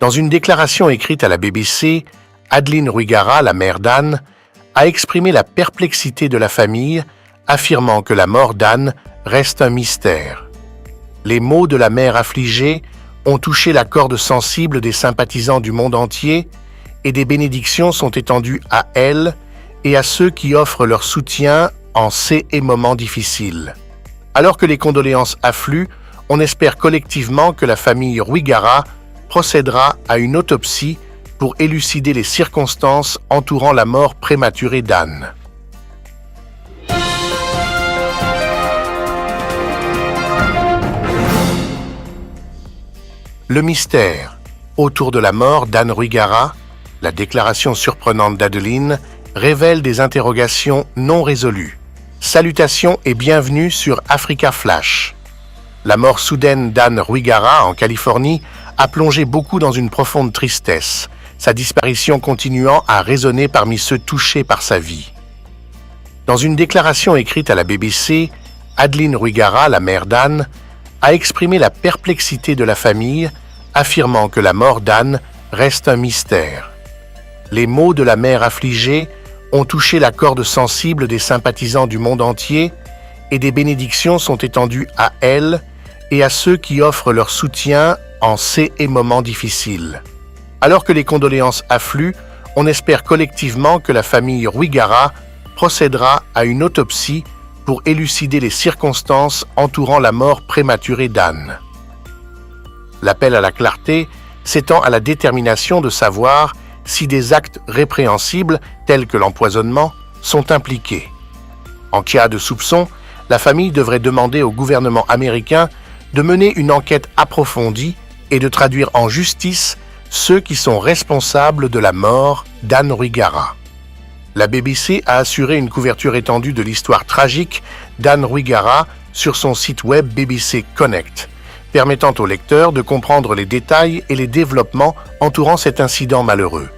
Dans une déclaration écrite à la BBC, Adeline Rwigara, la mère d'Anne, a exprimé la perplexité de la famille, affirmant que la mort d'Anne reste un mystère. Les mots de la mère affligée ont touché la corde sensible des sympathisants du monde entier et des bénédictions sont étendues à elle et à ceux qui offrent leur soutien en ces et moments difficiles. Alors que les condoléances affluent, on espère collectivement que la famille Rwigara procédera à une autopsie pour élucider les circonstances entourant la mort prématurée d'Anne. Le mystère autour de la mort d'Anne Rwigara, la déclaration surprenante d'Adeline, révèle des interrogations non résolues. Salutations et bienvenue sur Africa Flash. La mort soudaine d'Anne Rwigara en Californie a plongé beaucoup dans une profonde tristesse, sa disparition continuant à résonner parmi ceux touchés par sa vie. Dans une déclaration écrite à la BBC, Adeline Rwigara, la mère d'Anne, a exprimé la perplexité de la famille, affirmant que la mort d'Anne reste un mystère. Les mots de la mère affligée ont touché la corde sensible des sympathisants du monde entier et des bénédictions sont étendues à elle et à ceux qui offrent leur soutien en ces et moments difficiles. Alors que les condoléances affluent, on espère collectivement que la famille Rwigara procédera à une autopsie pour élucider les circonstances entourant la mort prématurée d'Anne. L'appel à la clarté s'étend à la détermination de savoir si des actes répréhensibles, tels que l'empoisonnement, sont impliqués. En cas de soupçon, la famille devrait demander au gouvernement américain de mener une enquête approfondie et de traduire en justice ceux qui sont responsables de la mort d'Anne Rwigara. La BBC a assuré une couverture étendue de l'histoire tragique d'Anne Rwigara sur son site web BBC Connect, permettant aux lecteurs de comprendre les détails et les développements entourant cet incident malheureux.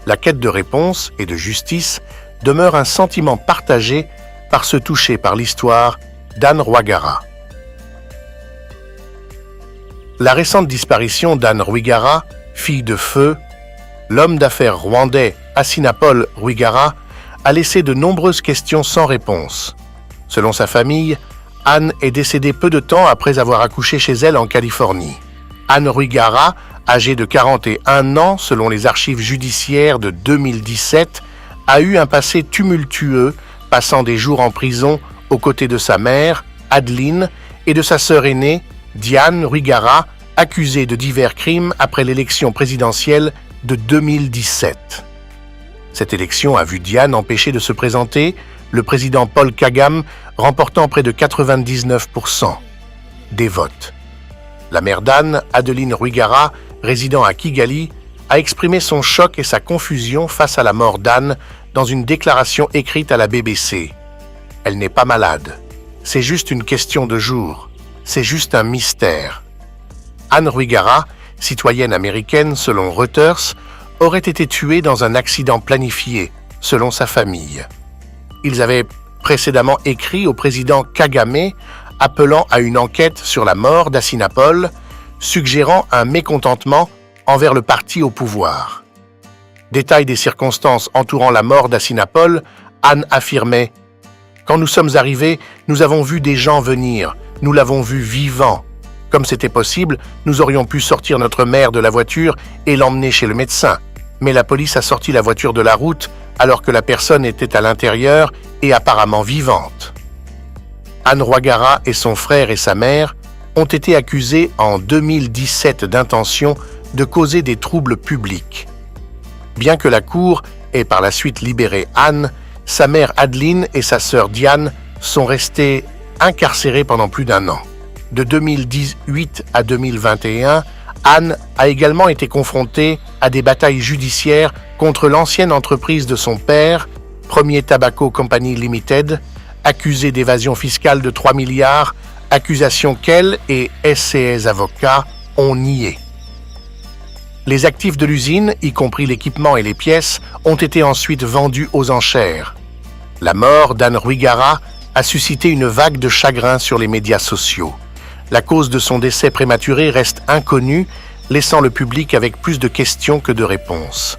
La quête de réponse et de justice demeure un sentiment partagé par ceux touchés par l'histoire d'Anne Rwigara. La récente disparition d'Anne Rwigara, fille de feu, l'homme d'affaires rwandais Assinapol Rwigara, a laissé de nombreuses questions sans réponse. Selon sa famille, Anne est décédée peu de temps après avoir accouché chez elle en Californie. Anne Rwigara, âgée de 41 ans selon les archives judiciaires de 2017, a eu un passé tumultueux, passant des jours en prison aux côtés de sa mère, Adeline, et de sa sœur aînée, Diane Rwigara, accusée de divers crimes après l'élection présidentielle de 2017. Cette élection a vu Diane empêchée de se présenter, le président Paul Kagame remportant près de 99% des votes. La mère d'Anne, Adeline Rwigara, résidant à Kigali, a exprimé son choc et sa confusion face à la mort d'Anne dans une déclaration écrite à la BBC. Elle n'est pas malade. C'est juste une question de jours. C'est juste un mystère. Anne Rwigara, citoyenne américaine selon Reuters, aurait été tuée dans un accident planifié, selon sa famille. Ils avaient précédemment écrit au président Kagame, appelant à une enquête sur la mort d'Assinapol, suggérant un mécontentement envers le parti au pouvoir. Détail des circonstances entourant la mort d'Assinapol, Anne affirmait « Quand nous sommes arrivés, nous avons vu des gens venir, nous l'avons vu vivant. Comme c'était possible, nous aurions pu sortir notre mère de la voiture et l'emmener chez le médecin. Mais la police a sorti la voiture de la route alors que la personne était à l'intérieur et apparemment vivante. » Anne Rwigara et son frère et sa mère ont été accusés en 2017 d'intention de causer des troubles publics. Bien que la Cour ait par la suite libéré Anne, sa mère Adeline et sa sœur Diane sont restées incarcérées pendant plus d'1 an. De 2018 à 2021, Anne a également été confrontée à des batailles judiciaires contre l'ancienne entreprise de son père, Premier Tobacco Company Limited, accusée d'évasion fiscale de 3 milliards, accusation qu'elle et SCS Avocats ont niée. Les actifs de l'usine, y compris l'équipement et les pièces, ont été ensuite vendus aux enchères. La mort d'Anne Rwigara a suscité une vague de chagrin sur les médias sociaux. La cause de son décès prématuré reste inconnue, laissant le public avec plus de questions que de réponses.